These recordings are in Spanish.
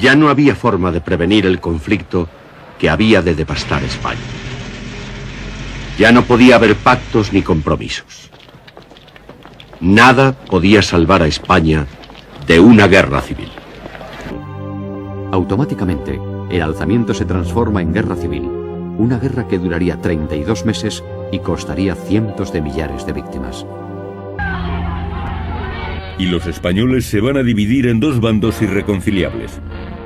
Ya no había forma de prevenir el conflicto que había de devastar España. Ya no podía haber pactos ni compromisos. Nada podía salvar a España de una guerra civil. Automáticamente, el alzamiento se transforma en guerra civil, una guerra que duraría 32 meses y costaría cientos de millares de víctimas. Y los españoles se van a dividir en dos bandos irreconciliables.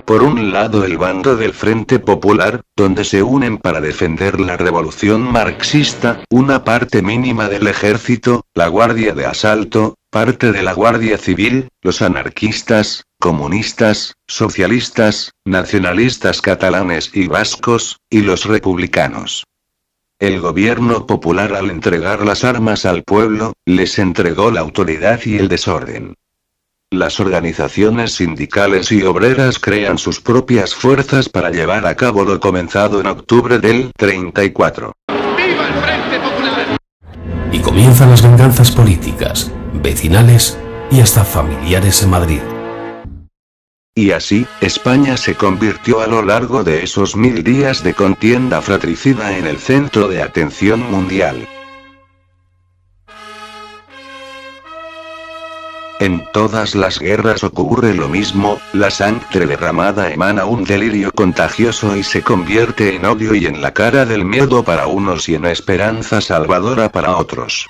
Por un lado el bando del Frente Popular, donde se unen para defender la revolución marxista, una parte mínima del ejército, la Guardia de Asalto, parte de la Guardia Civil, los anarquistas, comunistas, socialistas, nacionalistas catalanes y vascos, y los republicanos. El gobierno popular, al entregar las armas al pueblo, les entregó la autoridad y el desorden. Las organizaciones sindicales y obreras crean sus propias fuerzas para llevar a cabo lo comenzado en octubre del 34. ¡Viva el Frente Popular! Y comienzan las venganzas políticas, vecinales y hasta familiares en Madrid. Y así, España se convirtió a lo largo de esos 1000 días de contienda fratricida en el centro de atención mundial. En todas las guerras ocurre lo mismo, la sangre derramada emana un delirio contagioso y se convierte en odio y en la cara del miedo para unos y en esperanza salvadora para otros.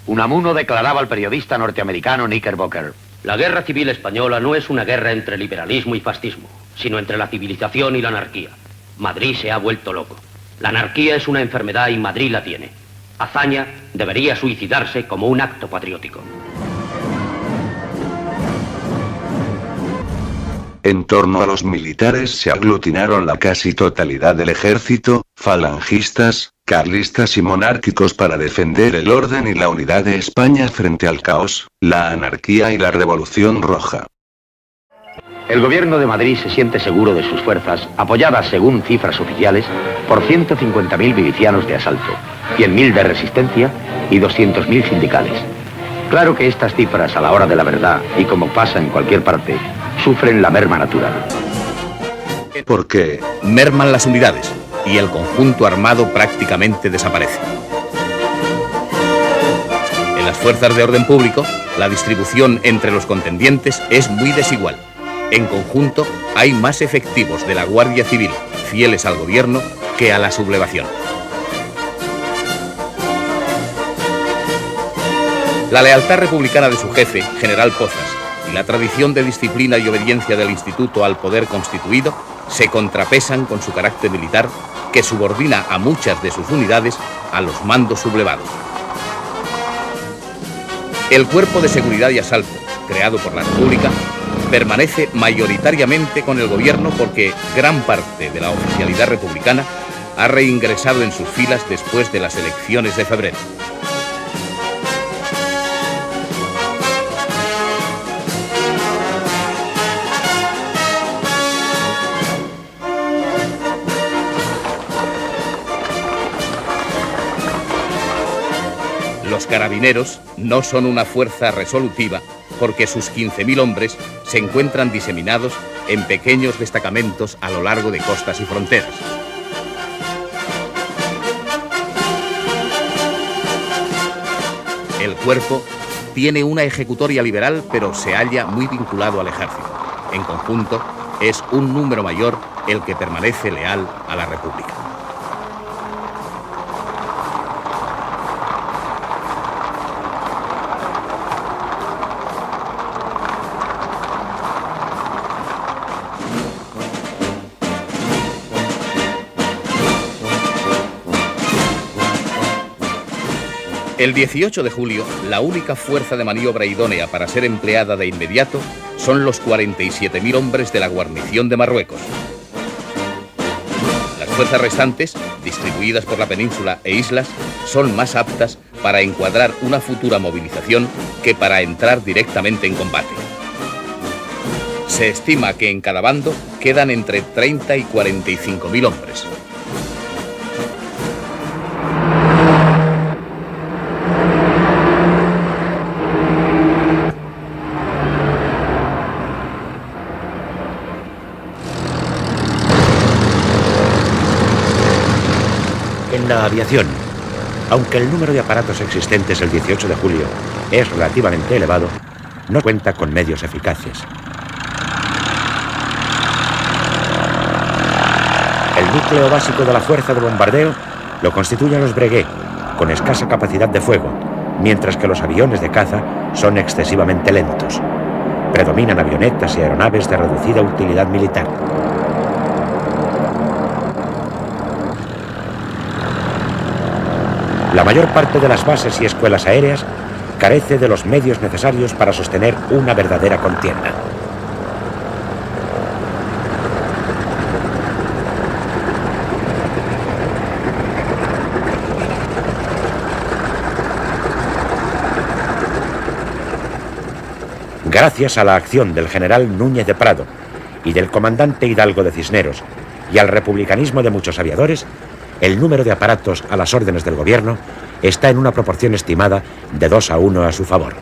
Unamuno declaraba al periodista norteamericano Knickerbocker: la guerra civil española no es una guerra entre liberalismo y fascismo, sino entre la civilización y la anarquía. Madrid se ha vuelto loco. La anarquía es una enfermedad y Madrid la tiene. Azaña debería suicidarse como un acto patriótico. En torno a los militares se aglutinaron la casi totalidad del ejército, falangistas, carlistas y monárquicos para defender el orden y la unidad de España frente al caos, la anarquía y la Revolución Roja. El gobierno de Madrid se siente seguro de sus fuerzas, apoyadas según cifras oficiales, por 150.000 milicianos de asalto, 100.000 de resistencia y 200.000 sindicales. Claro que estas cifras, a la hora de la verdad, y como pasa en cualquier parte, sufren la merma natural. Porque merman las unidades y el conjunto armado prácticamente desaparece. En las fuerzas de orden público, la distribución entre los contendientes es muy desigual. En conjunto, hay más efectivos de la Guardia Civil fieles al gobierno que a la sublevación. La lealtad republicana de su jefe, General Pozas, y la tradición de disciplina y obediencia del Instituto al poder constituido se contrapesan con su carácter militar, que subordina a muchas de sus unidades a los mandos sublevados. El Cuerpo de Seguridad y Asalto, creado por la República, permanece mayoritariamente con el gobierno porque gran parte de la oficialidad republicana ha reingresado en sus filas después de las elecciones de febrero. Los carabineros no son una fuerza resolutiva porque sus 15.000 hombres se encuentran diseminados en pequeños destacamentos a lo largo de costas y fronteras. El cuerpo tiene una ejecutoria liberal, pero se halla muy vinculado al ejército. En conjunto, es un número mayor el que permanece leal a la República. El 18 de julio, la única fuerza de maniobra idónea para ser empleada de inmediato son los 47.000 hombres de la guarnición de Marruecos. Las fuerzas restantes, distribuidas por la península e islas, son más aptas para encuadrar una futura movilización que para entrar directamente en combate. Se estima que en cada bando quedan entre 30 y 45.000 hombres. En la aviación, aunque el número de aparatos existentes el 18 de julio es relativamente elevado, no cuenta con medios eficaces. El núcleo básico de la fuerza de bombardeo lo constituyen los Breguet, con escasa capacidad de fuego, mientras que los aviones de caza son excesivamente lentos. Predominan avionetas y aeronaves de reducida utilidad militar. La mayor parte de las bases y escuelas aéreas carece de los medios necesarios para sostener una verdadera contienda. Gracias a la acción del general Núñez de Prado y del comandante Hidalgo de Cisneros y al republicanismo de muchos aviadores, el número de aparatos a las órdenes del gobierno está en una proporción estimada de 2-1 a su favor.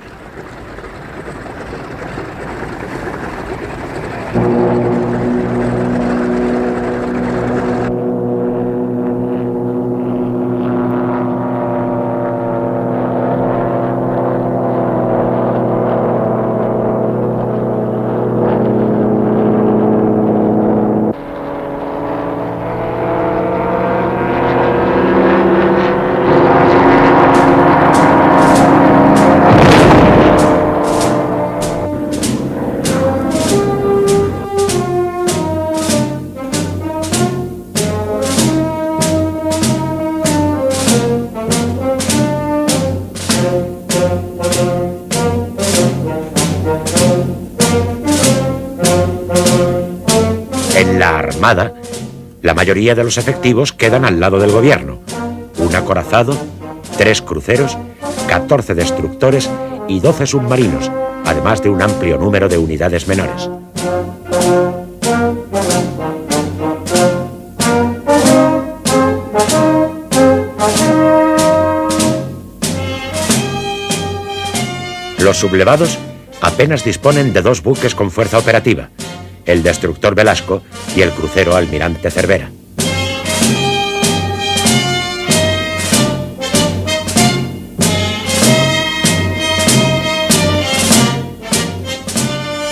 En la Armada, la mayoría de los efectivos quedan al lado del gobierno. Un acorazado, 3 cruceros, 14 destructores y 12 submarinos, además de un amplio número de unidades menores. Los sublevados apenas disponen de 2 buques con fuerza operativa, el destructor Velasco y el crucero Almirante Cervera.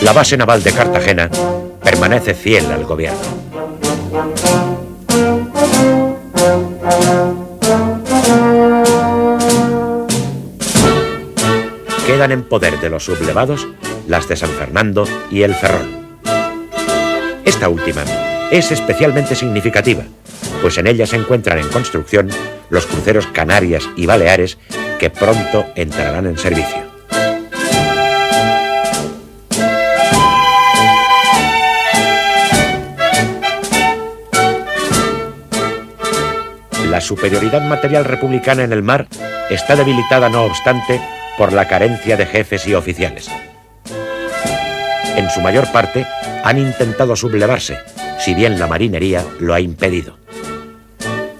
La base naval de Cartagena permanece fiel al gobierno. Quedan en poder de los sublevados las de San Fernando y el Ferrol. Esta última es especialmente significativa, pues en ella se encuentran en construcción los cruceros Canarias y Baleares que pronto entrarán en servicio. superioridad material republicana en el mar está debilitada, no obstante, por la carencia de jefes y oficiales. En su mayor parte han intentado sublevarse, si bien la marinería lo ha impedido.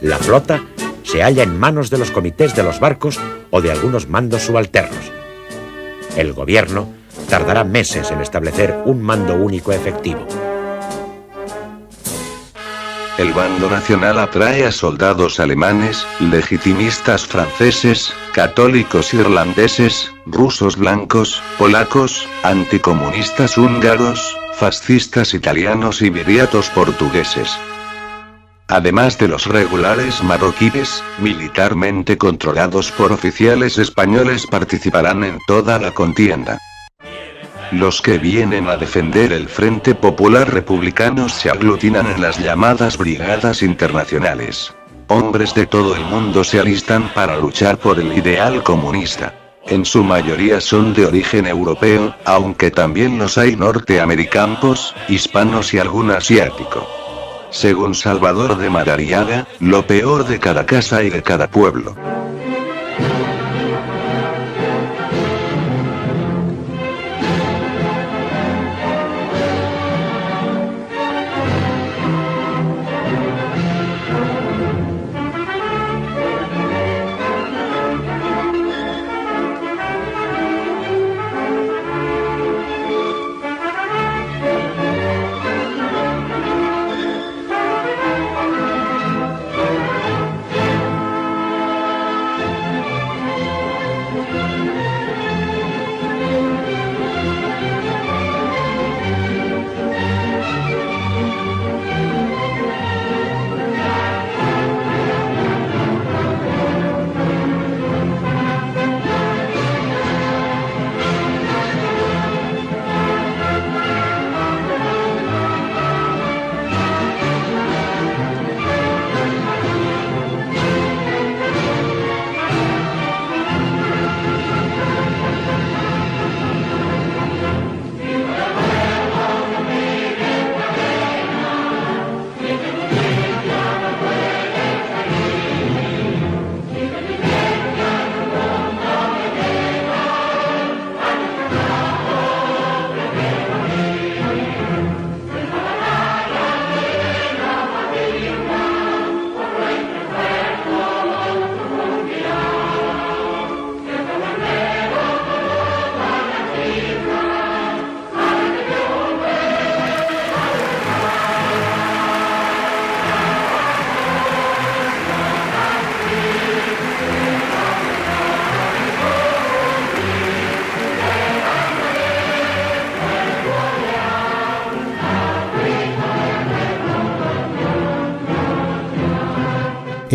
La flota se halla en manos de los comités de los barcos o de algunos mandos subalternos. El gobierno tardará meses en establecer un mando único efectivo. El bando nacional atrae a soldados alemanes, legitimistas franceses, católicos irlandeses, rusos blancos, polacos, anticomunistas húngaros, fascistas italianos y viriatos portugueses. Además de los regulares marroquíes, militarmente controlados por oficiales españoles, participarán en toda la contienda. Los que vienen a defender el Frente Popular Republicano se aglutinan en las llamadas brigadas internacionales. Hombres de todo el mundo se alistan para luchar por el ideal comunista. En su mayoría son de origen europeo, aunque también los hay norteamericanos, hispanos y algún asiático. Según Salvador de Madariaga, lo peor de cada casa y de cada pueblo.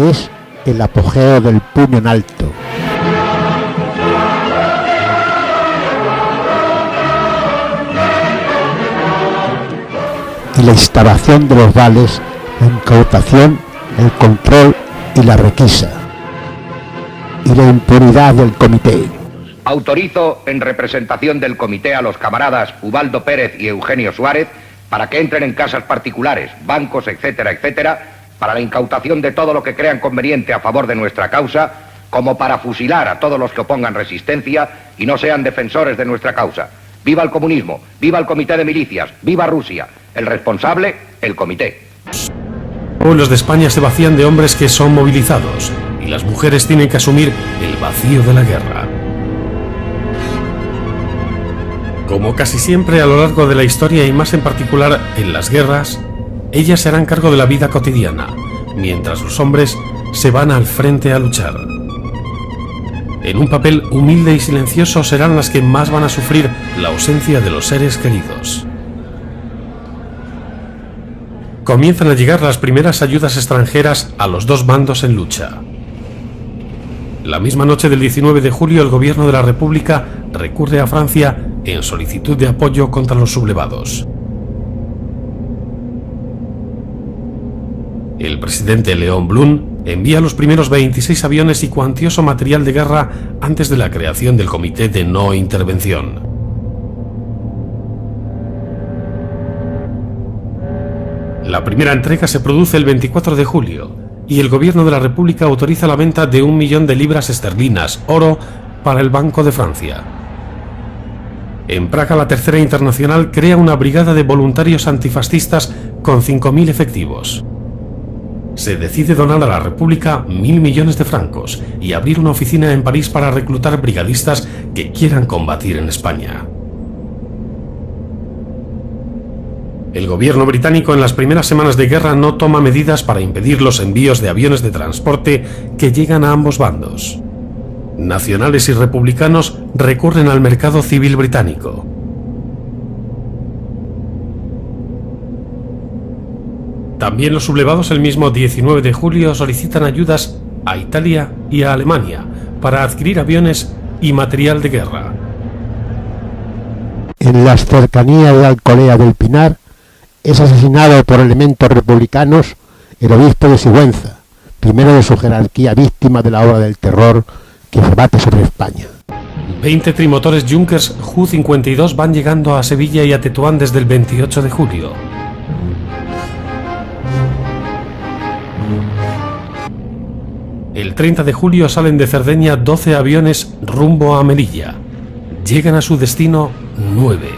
Es el apogeo del puño en alto. Y la instalación de los vales, la incautación, el control y la requisa. Y la impunidad del comité. Autorizo en representación del comité a los camaradas Ubaldo Pérez y Eugenio Suárez para que entren en casas particulares, bancos, etcétera, etcétera, para la incautación de todo lo que crean conveniente a favor de nuestra causa, como para fusilar a todos los que opongan resistencia y no sean defensores de nuestra causa. ¡Viva el comunismo! ¡Viva el comité de milicias! ¡Viva Rusia! El responsable, el comité. Pueblos de España se vacían de hombres que son movilizados, y las mujeres tienen que asumir el vacío de la guerra. Como casi siempre a lo largo de la historia y más en particular en las guerras, ellas se harán cargo de la vida cotidiana, mientras los hombres se van al frente a luchar. En un papel humilde y silencioso serán las que más van a sufrir la ausencia de los seres queridos. Comienzan a llegar las primeras ayudas extranjeras a los dos bandos en lucha. La misma noche del 19 de julio el gobierno de la República recurre a Francia en solicitud de apoyo contra los sublevados. El presidente Léon Blum envía los primeros 26 aviones y cuantioso material de guerra antes de la creación del Comité de No Intervención. La primera entrega se produce el 24 de julio y el gobierno de la República autoriza la venta de 1 millón de libras esterlinas, oro, para el Banco de Francia. En Praga, la Tercera Internacional crea una brigada de voluntarios antifascistas con 5.000 efectivos. Se decide donar a la República 1.000 millones de francos y abrir una oficina en París para reclutar brigadistas que quieran combatir en España. El gobierno británico en las primeras semanas de guerra no toma medidas para impedir los envíos de aviones de transporte que llegan a ambos bandos. Nacionales y republicanos recurren al mercado civil británico. También los sublevados el mismo 19 de julio solicitan ayudas a Italia y a Alemania para adquirir aviones y material de guerra. En las cercanías de Alcolea del Pinar es asesinado por elementos republicanos el obispo de Sigüenza, primero de su jerarquía víctima de la ola del terror que se bate sobre España. 20 trimotores Junkers Ju-52 van llegando a Sevilla y a Tetuán desde el 28 de julio. El 30 de julio salen de Cerdeña 12 aviones rumbo a Melilla. Llegan a su destino 9.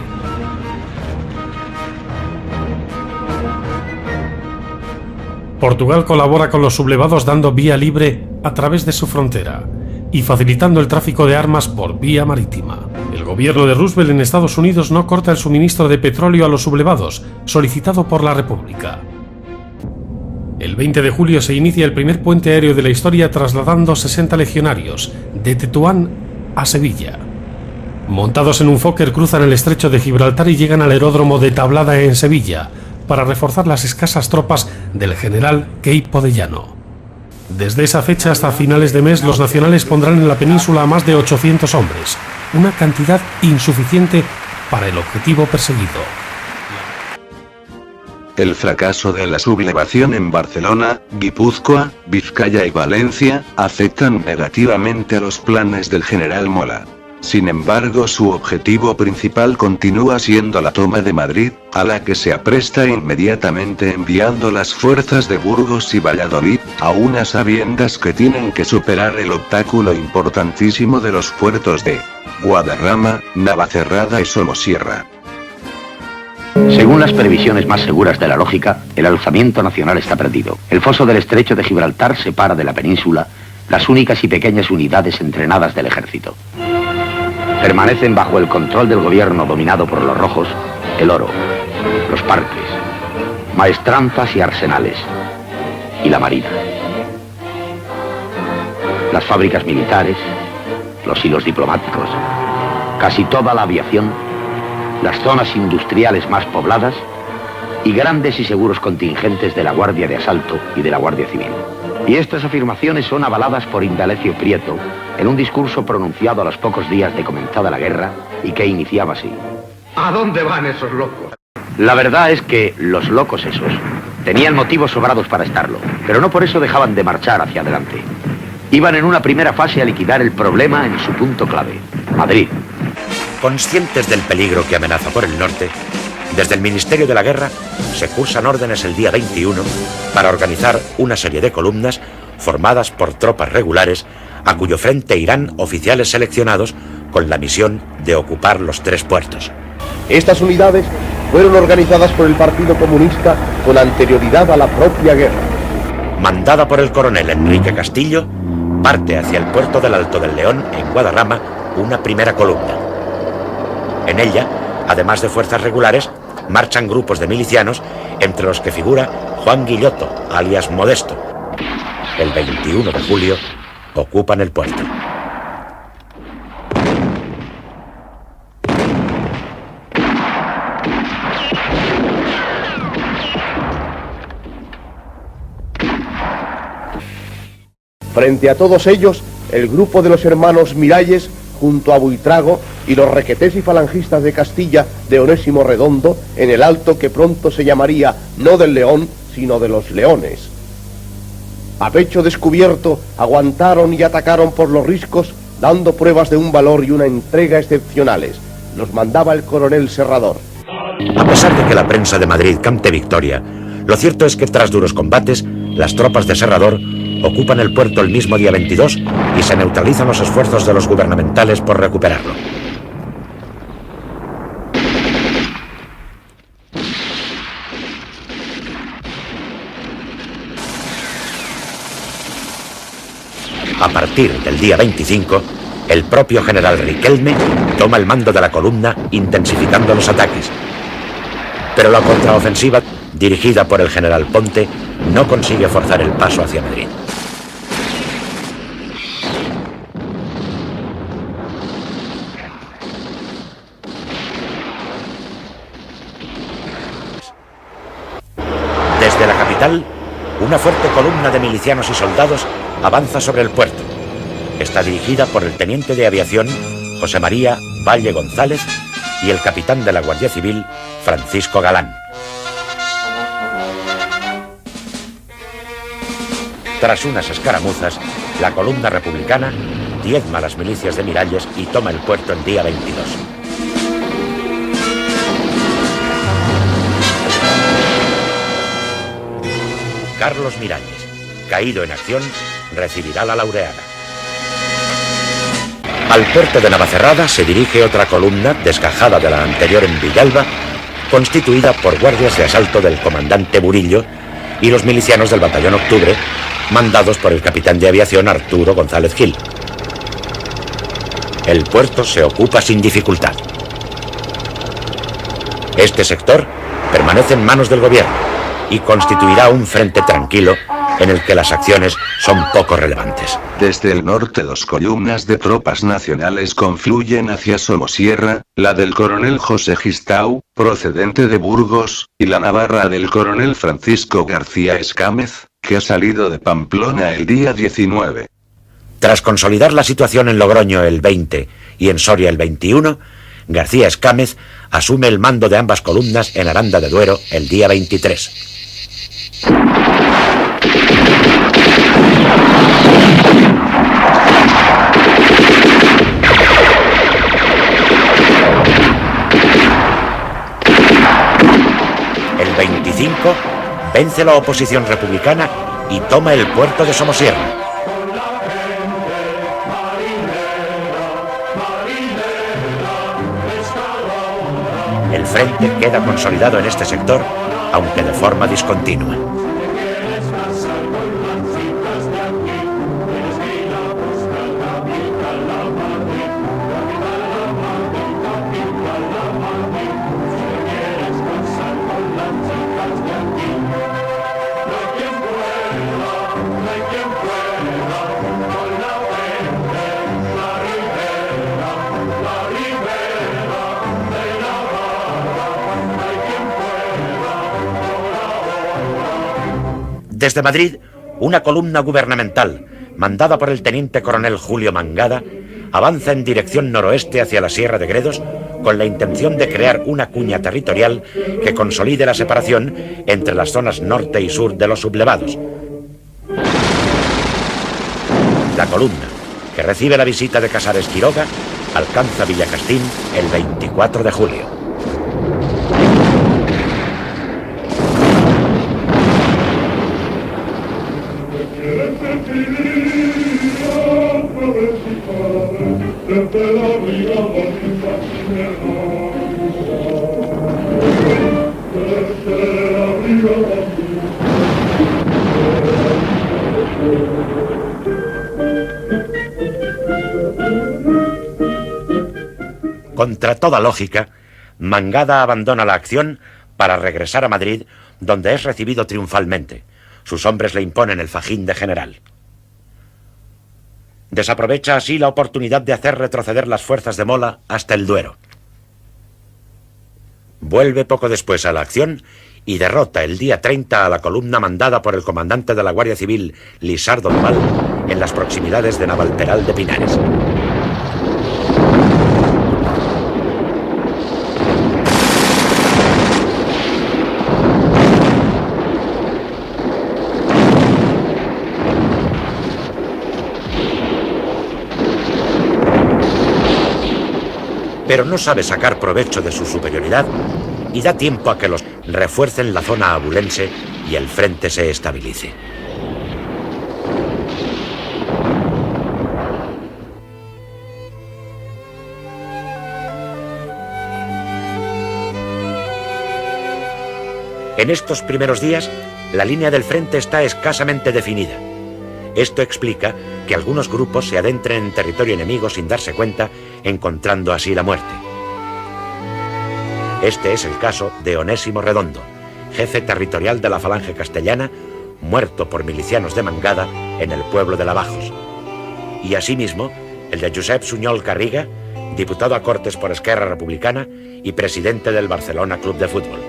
Portugal colabora con los sublevados dando vía libre a través de su frontera y facilitando el tráfico de armas por vía marítima. El gobierno de Roosevelt en Estados Unidos no corta el suministro de petróleo a los sublevados, solicitado por la República. El 20 de julio se inicia el primer puente aéreo de la historia trasladando 60 legionarios de Tetuán a Sevilla. Montados en un Fokker cruzan el estrecho de Gibraltar y llegan al aeródromo de Tablada en Sevilla para reforzar las escasas tropas del general Queipo de Llano. Desde esa fecha hasta finales de mes los nacionales pondrán en la península a más de 800 hombres, una cantidad insuficiente para el objetivo perseguido. El fracaso de la sublevación en Barcelona, Guipúzcoa, Vizcaya y Valencia afectan negativamente a los planes del general Mola. Sin embargo, su objetivo principal continúa siendo la toma de Madrid, a la que se apresta inmediatamente enviando las fuerzas de Burgos y Valladolid, a unas sabiendas que tienen que superar el obstáculo importantísimo de los puertos de Guadarrama, Navacerrada y Somosierra. Según las previsiones más seguras de la lógica, el alzamiento nacional está perdido. El foso del estrecho de Gibraltar separa de la península las únicas y pequeñas unidades entrenadas del ejército. Permanecen bajo el control del gobierno dominado por los rojos, el oro, los parques, maestranzas y arsenales, y la marina. Las fábricas militares, los hilos diplomáticos, casi toda la aviación, las zonas industriales más pobladas y grandes y seguros contingentes de la Guardia de Asalto y de la Guardia Civil. Y estas afirmaciones son avaladas por Indalecio Prieto en un discurso pronunciado a los pocos días de comenzada la guerra y que iniciaba así. ¿A dónde van esos locos? La verdad es que los locos esos tenían motivos sobrados para estarlo, pero no por eso dejaban de marchar hacia adelante. Iban en una primera fase a liquidar el problema en su punto clave, Madrid. Conscientes del peligro que amenaza por el norte, desde el Ministerio de la Guerra se cursan órdenes el día 21 para organizar una serie de columnas formadas por tropas regulares a cuyo frente irán oficiales seleccionados con la misión de ocupar los 3 puertos. Estas unidades fueron organizadas por el Partido Comunista con anterioridad a la propia guerra. Mandada por el coronel Enrique Castillo, parte hacia el puerto del Alto del León, en Guadarrama, una primera columna. En ella, además de fuerzas regulares, marchan grupos de milicianos, entre los que figura Juan Guilloto, alias Modesto. El 21 de julio, ocupan el puerto. Frente a todos ellos, el grupo de los hermanos Miralles, junto a Buitrago, y los requetés y falangistas de Castilla de Onésimo Redondo, en el alto que pronto se llamaría no del León, sino de los Leones. A pecho descubierto, aguantaron y atacaron por los riscos, dando pruebas de un valor y una entrega excepcionales. Los mandaba el coronel Serrador. A pesar de que la prensa de Madrid cante victoria, lo cierto es que tras duros combates, las tropas de Serrador ocupan el puerto el mismo día 22 y se neutralizan los esfuerzos de los gubernamentales por recuperarlo. A partir del día 25, el propio general Riquelme toma el mando de la columna, intensificando los ataques. Pero la contraofensiva, dirigida por el general Ponte, no consigue forzar el paso hacia Madrid. Desde la capital, una fuerte columna de milicianos y soldados avanza sobre el puerto. Está dirigida por el teniente de aviación José María Valle González y el capitán de la Guardia Civil Francisco Galán. Tras unas escaramuzas, la columna republicana diezma a las milicias de Miralles y toma el puerto el día 22. Carlos Miralles, caído en acción, recibirá la laureada. Al puerto de Navacerrada se dirige otra columna, desgajada de la anterior en Villalba, constituida por guardias de asalto del comandante Burillo y los milicianos del batallón Octubre, mandados por el capitán de aviación Arturo González Gil. El puerto se ocupa sin dificultad. Este sector permanece en manos del gobierno y constituirá un frente tranquilo en el que las acciones son poco relevantes. Desde el norte 2 columnas de tropas nacionales confluyen hacia Somosierra, la del coronel José Gistau, procedente de Burgos, y la navarra del coronel Francisco García Escámez, que ha salido de Pamplona el día 19. Tras consolidar la situación en Logroño el 20 y en Soria el 21, García Escámez asume el mando de ambas columnas en Aranda de Duero el día 23. El 25 vence la oposición republicana y toma el puerto de Somosierra. El frente queda consolidado en este sector, aunque de forma discontinua. Desde Madrid, una columna gubernamental, mandada por el teniente coronel Julio Mangada, avanza en dirección noroeste hacia la Sierra de Gredos con la intención de crear una cuña territorial que consolide la separación entre las zonas norte y sur de los sublevados. La columna, que recibe la visita de Casares Quiroga, alcanza Villacastín el 24 de julio. Contra toda lógica, Mangada abandona la acción para regresar a Madrid, donde es recibido triunfalmente. Sus hombres le imponen el fajín de general. Desaprovecha así la oportunidad de hacer retroceder las fuerzas de Mola hasta el Duero. Vuelve poco después a la acción y derrota el día 30 a la columna mandada por el comandante de la Guardia Civil, Lisardo Noval, en las proximidades de Navalperal de Pinares. Pero no sabe sacar provecho de su superioridad y da tiempo a que los refuercen la zona abulense y el frente se estabilice. En estos primeros días, la línea del frente está escasamente definida. Esto explica que algunos grupos se adentren en territorio enemigo sin darse cuenta, encontrando así la muerte. Este es el caso de Onésimo Redondo, jefe territorial de la Falange Castellana, muerto por milicianos de Mangada en el pueblo de Lavajos. Y asimismo, el de Josep Suñol Carriga, diputado a Cortes por Esquerra Republicana y presidente del Barcelona Club de Fútbol.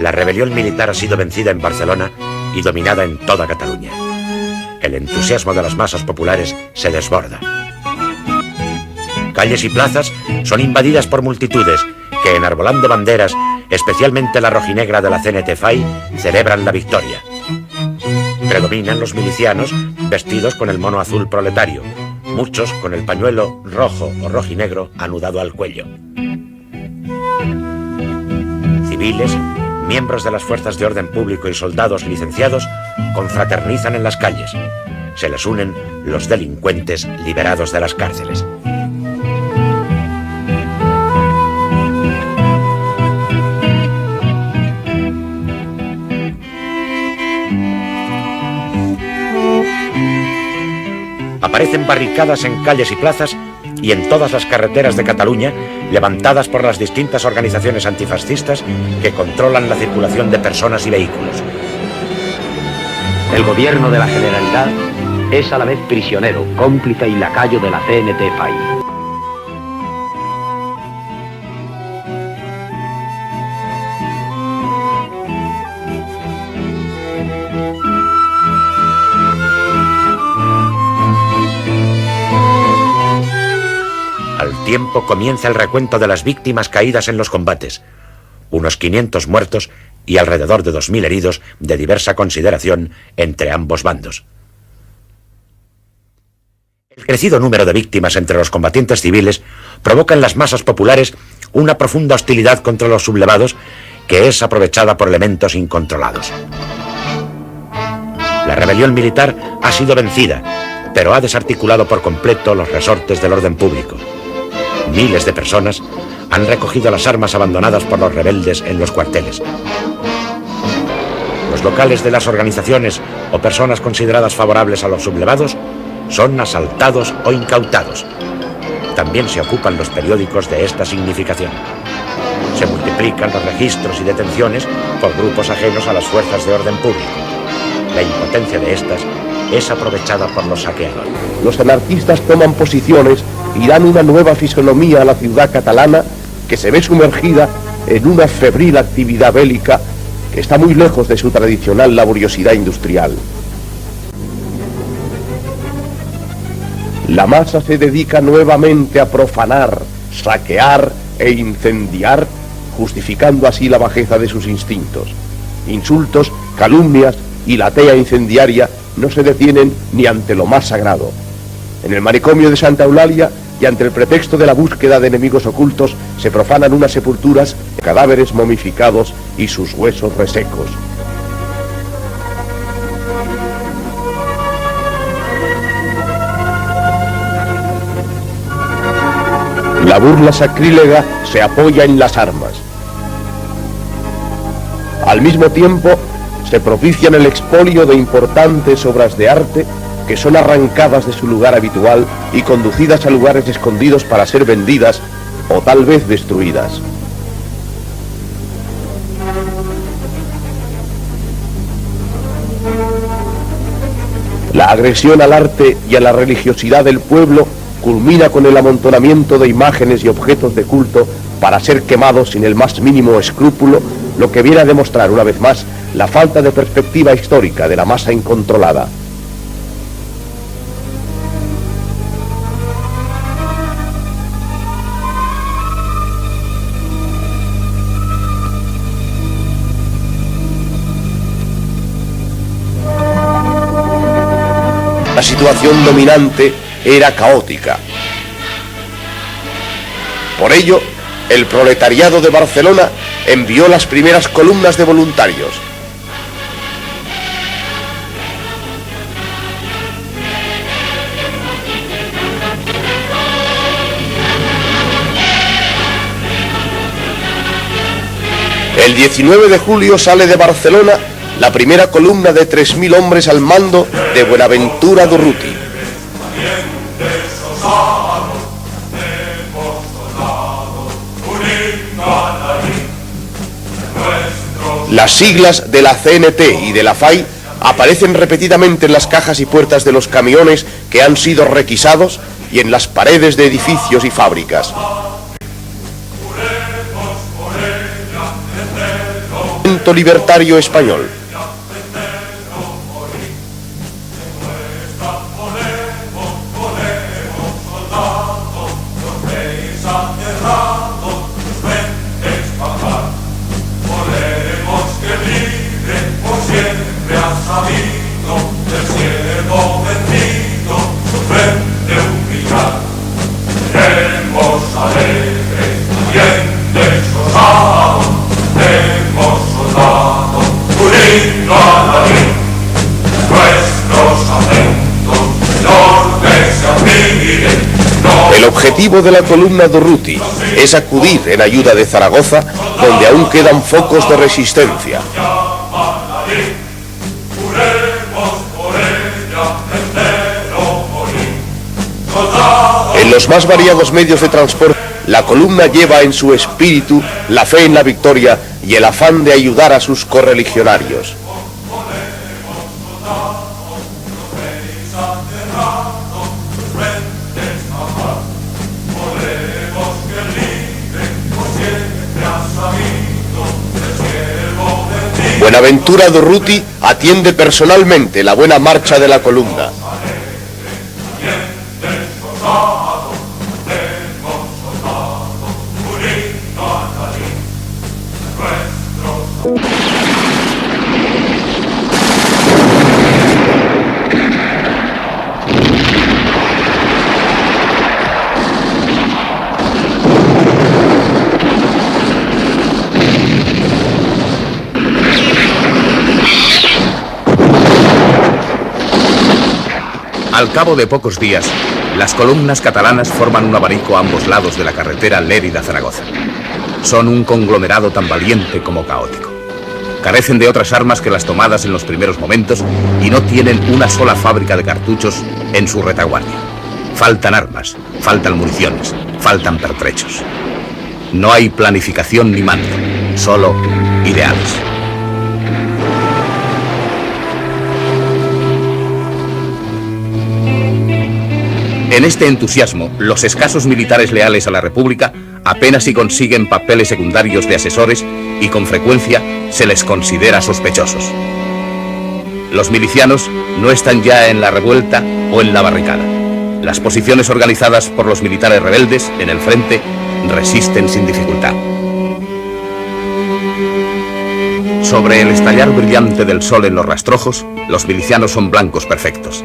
La rebelión militar ha sido vencida en Barcelona y dominada en toda Cataluña. El entusiasmo de las masas populares se desborda. Calles y plazas son invadidas por multitudes que, enarbolando banderas, especialmente la rojinegra de la CNT-FAI, celebran la victoria. Predominan los milicianos vestidos con el mono azul proletario, muchos con el pañuelo rojo o rojinegro anudado al cuello. Civiles, miembros de las fuerzas de orden público y soldados licenciados confraternizan en las calles. Se les unen los delincuentes liberados de las cárceles. Aparecen barricadas en calles y plazas y en todas las carreteras de Cataluña, levantadas por las distintas organizaciones antifascistas que controlan la circulación de personas y vehículos. El gobierno de la Generalidad es a la vez prisionero, cómplice y lacayo de la CNT-FAI. Tiempo comienza el recuento de las víctimas caídas en los combates, unos 500 muertos y alrededor de 2000 heridos de diversa consideración entre ambos bandos. El crecido número de víctimas entre los combatientes civiles provoca en las masas populares una profunda hostilidad contra los sublevados que es aprovechada por elementos incontrolados. La rebelión militar ha sido vencida, pero ha desarticulado por completo los resortes del orden público. Miles de personas han recogido las armas abandonadas por los rebeldes en los cuarteles. Los locales de las organizaciones o personas consideradas favorables a los sublevados son asaltados o incautados. También se ocupan los periódicos de esta significación. Se multiplican los registros y detenciones por grupos ajenos a las fuerzas de orden público. La impotencia de estas es aprovechada por los saqueadores. Los anarquistas toman posiciones y dan una nueva fisonomía a la ciudad catalana que se ve sumergida en una febril actividad bélica que está muy lejos de su tradicional laboriosidad industrial. La masa se dedica nuevamente a profanar, saquear e incendiar, justificando así la bajeza de sus instintos. Insultos, calumnias y la tea incendiaria no se detienen ni ante lo más sagrado. En el manicomio de Santa Eulalia, y ante el pretexto de la búsqueda de enemigos ocultos, se profanan unas sepulturas, cadáveres momificados y sus huesos resecos. La burla sacrílega se apoya en las armas. Al mismo tiempo, se propician el expolio de importantes obras de arte que son arrancadas de su lugar habitual y conducidas a lugares escondidos para ser vendidas o tal vez destruidas. La agresión al arte y a la religiosidad del pueblo culmina con el amontonamiento de imágenes y objetos de culto para ser quemados sin el más mínimo escrúpulo, lo que viene a demostrar una vez más la falta de perspectiva histórica de la masa incontrolada. La situación dominante era caótica. Por ello, el proletariado de Barcelona envió las primeras columnas de voluntarios. El 19 de julio sale de Barcelona la primera columna de 3.000 hombres al mando de Buenaventura Durruti. Las siglas de la CNT y de la FAI aparecen repetidamente en las cajas y puertas de los camiones que han sido requisados y en las paredes de edificios y fábricas. Movimiento Libertario Español. El objetivo de la columna Durruti es acudir en ayuda de Zaragoza, donde aún quedan focos de resistencia. En los más variados medios de transporte, la columna lleva en su espíritu la fe en la victoria y el afán de ayudar a sus correligionarios. Buenaventura Durruti atiende personalmente la buena marcha de la columna. Al cabo de pocos días, las columnas catalanas forman un abanico a ambos lados de la carretera Lérida-Zaragoza. Son un conglomerado tan valiente como caótico. Carecen de otras armas que las tomadas en los primeros momentos y no tienen una sola fábrica de cartuchos en su retaguardia. Faltan armas, faltan municiones, faltan pertrechos. No hay planificación ni mando, solo ideales. En este entusiasmo, los escasos militares leales a la República apenas si consiguen papeles secundarios de asesores y con frecuencia se les considera sospechosos. Los milicianos no están ya en la revuelta o en la barricada. Las posiciones organizadas por los militares rebeldes en el frente resisten sin dificultad. Sobre el estallar brillante del sol en los rastrojos, los milicianos son blancos perfectos.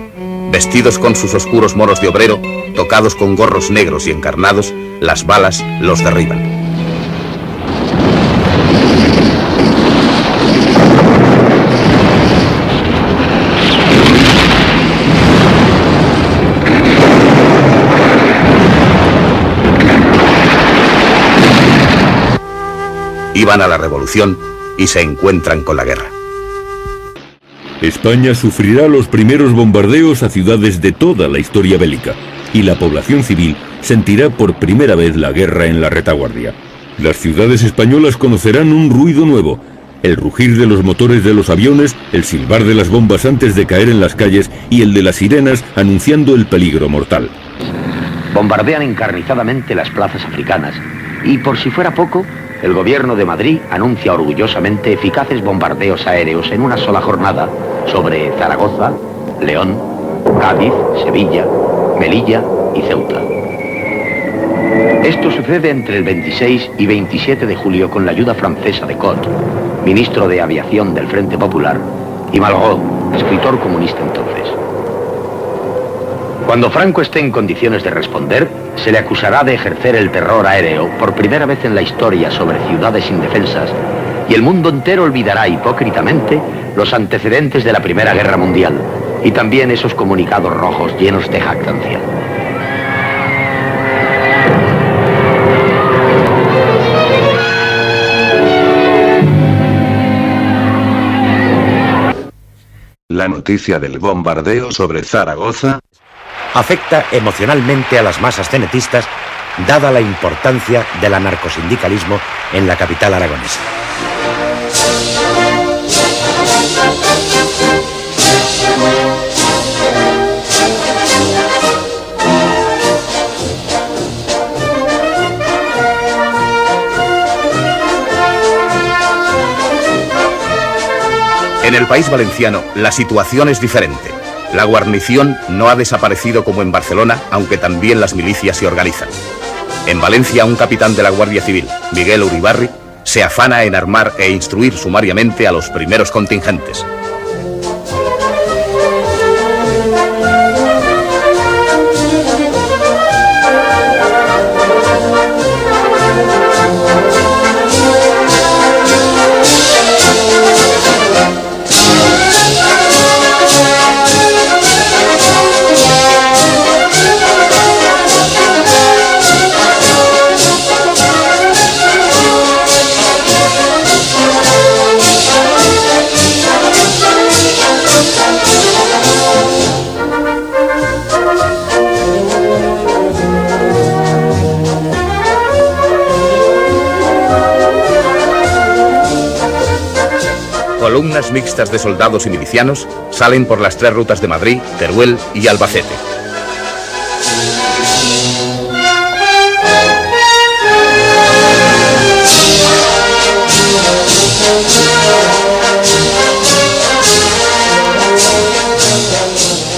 Vestidos con sus oscuros moros de obrero, tocados con gorros negros y encarnados, las balas los derriban. Iban a la revolución y se encuentran con la guerra. España sufrirá los primeros bombardeos a ciudades de toda la historia bélica, y la población civil sentirá por primera vez la guerra en la retaguardia. Las ciudades españolas conocerán un ruido nuevo, el rugir de los motores de los aviones, el silbar de las bombas antes de caer en las calles y el de las sirenas anunciando el peligro mortal. Bombardean encarnizadamente las plazas africanas y, por si fuera poco, el gobierno de Madrid anuncia orgullosamente eficaces bombardeos aéreos en una sola jornada sobre Zaragoza, León, Cádiz, Sevilla, Melilla y Ceuta. Esto sucede entre el 26 y 27 de julio con la ayuda francesa de Cot, ministro de Aviación del Frente Popular, y Malraux, escritor comunista entonces. Cuando Franco esté en condiciones de responder, se le acusará de ejercer el terror aéreo por primera vez en la historia sobre ciudades indefensas, y el mundo entero olvidará hipócritamente los antecedentes de la Primera Guerra Mundial y también esos comunicados rojos llenos de jactancia. La noticia del bombardeo sobre Zaragoza afecta emocionalmente a las masas cenetistas, dada la importancia del anarcosindicalismo en la capital aragonesa. En el País Valenciano, la situación es diferente. La guarnición no ha desaparecido como en Barcelona, aunque también las milicias se organizan. En Valencia, un capitán de la Guardia Civil, Miguel Uribarri, se afana en armar e instruir sumariamente a los primeros contingentes. Columnas mixtas de soldados y milicianos salen por las 3 rutas de Madrid, Teruel y Albacete.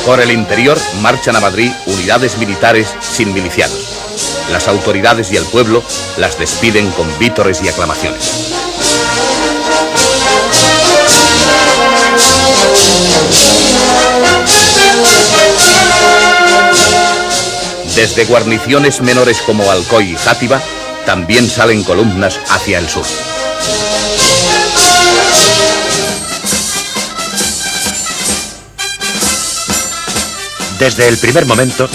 Por el interior marchan a Madrid unidades militares sin milicianos. Las autoridades y el pueblo las despiden con vítores y aclamaciones. Desde guarniciones menores como Alcoy y Játiva, también salen columnas hacia el sur. Desde el primer momento,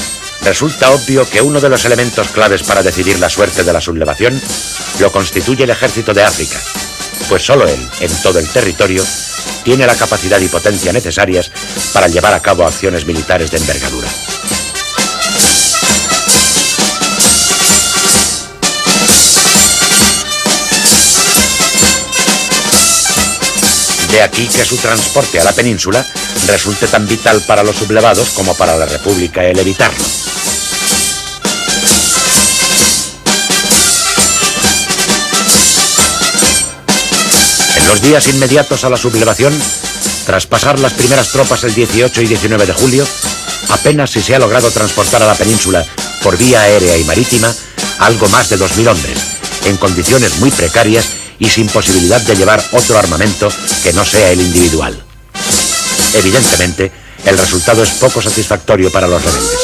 resulta obvio que uno de los elementos claves para decidir la suerte de la sublevación lo constituye el ejército de África, pues solo él, en todo el territorio, tiene la capacidad y potencia necesarias para llevar a cabo acciones militares de envergadura. De aquí que su transporte a la península resulte tan vital para los sublevados como para la República el evitarlo. En los días inmediatos a la sublevación, tras pasar las primeras tropas el 18 y 19 de julio, apenas si se ha logrado transportar a la península por vía aérea y marítima algo más de 2.000 hombres, en condiciones muy precarias y sin posibilidad de llevar otro armamento que no sea el individual. Evidentemente, el resultado es poco satisfactorio para los rebeldes.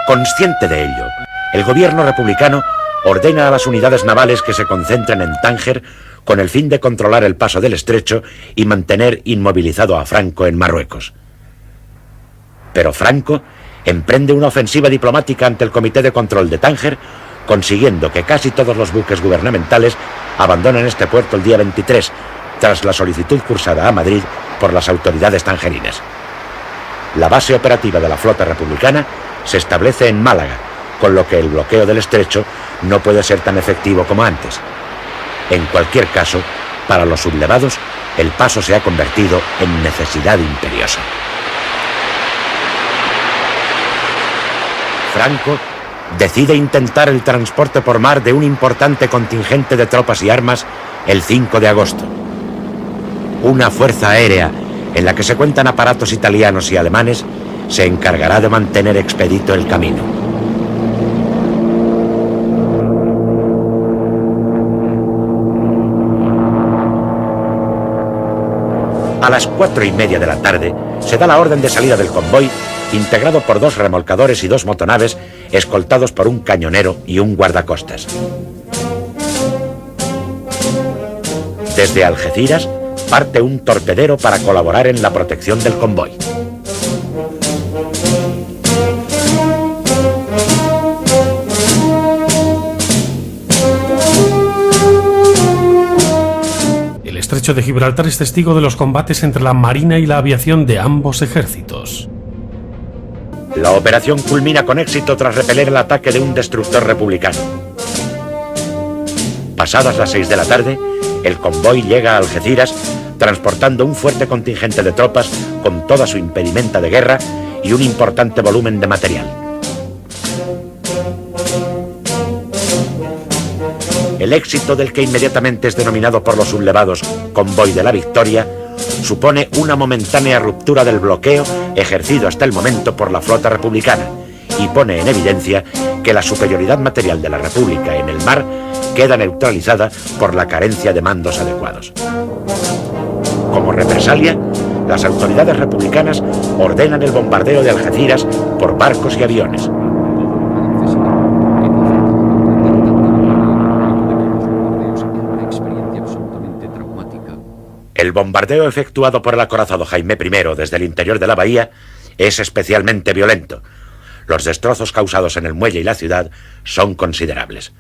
Consciente de ello, el gobierno republicano ordena a las unidades navales que se concentren en Tánger con el fin de controlar el paso del estrecho y mantener inmovilizado a Franco en Marruecos. Pero Franco emprende una ofensiva diplomática ante el Comité de Control de Tánger, consiguiendo que casi todos los buques gubernamentales abandonen este puerto el día 23, tras la solicitud cursada a Madrid por las autoridades tangerinas. La base operativa de la flota republicana se establece en Málaga, con lo que el bloqueo del estrecho no puede ser tan efectivo como antes. En cualquier caso, para los sublevados, el paso se ha convertido en necesidad imperiosa. Franco decide intentar el transporte por mar de un importante contingente de tropas y armas el 5 de agosto. Una fuerza aérea en la que se cuentan aparatos italianos y alemanes se encargará de mantener expedito el camino. A las 4:30 de la tarde se da la orden de salida del convoy, integrado por 2 remolcadores y 2 motonaves, escoltados por un cañonero y un guardacostas. Desde Algeciras parte un torpedero para colaborar en la protección del convoy. estrecho de Gibraltar es testigo de los combates entre la marina y la aviación de ambos ejércitos. La operación culmina con éxito tras repeler el ataque de un destructor republicano. Pasadas las 6 de la tarde, el convoy llega a Algeciras transportando un fuerte contingente de tropas con toda su impedimenta de guerra y un importante volumen de material. El éxito del que inmediatamente es denominado por los sublevados Convoy de la Victoria supone una momentánea ruptura del bloqueo ejercido hasta el momento por la flota republicana y pone en evidencia que la superioridad material de la República en el mar queda neutralizada por la carencia de mandos adecuados. Como represalia, las autoridades republicanas ordenan el bombardeo de Algeciras por barcos y aviones. El bombardeo efectuado por el acorazado Jaime I desde el interior de la bahía es especialmente violento. Los destrozos causados en el muelle y la ciudad son considerables.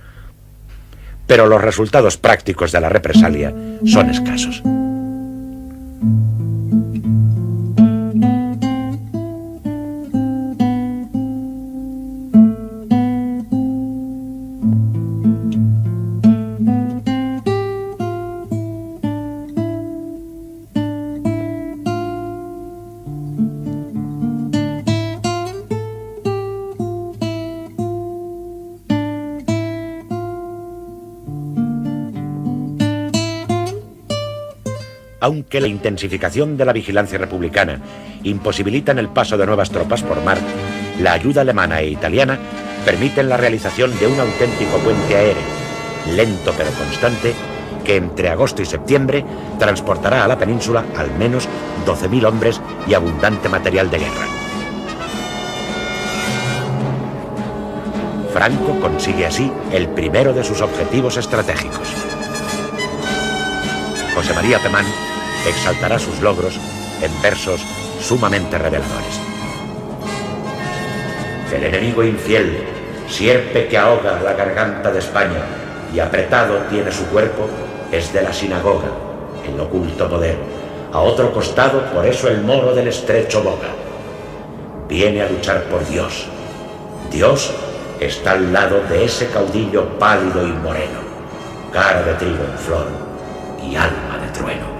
Pero los resultados prácticos de la represalia son escasos. Aunque la intensificación de la vigilancia republicana imposibilitan el paso de nuevas tropas por mar, la ayuda alemana e italiana permiten la realización de un auténtico puente aéreo, lento pero constante, que entre agosto y septiembre transportará a la península al menos 12.000 hombres y abundante material de guerra. Franco consigue así el primero de sus objetivos estratégicos. José María Pemán exaltará sus logros en versos sumamente reveladores. El enemigo infiel, sierpe que ahoga la garganta de España y apretado tiene su cuerpo, es de la sinagoga, el oculto poder. A otro costado, por eso el moro del estrecho boga. Viene a luchar por Dios. Dios está al lado de ese caudillo pálido y moreno, cara de trigo en flor y alma de trueno.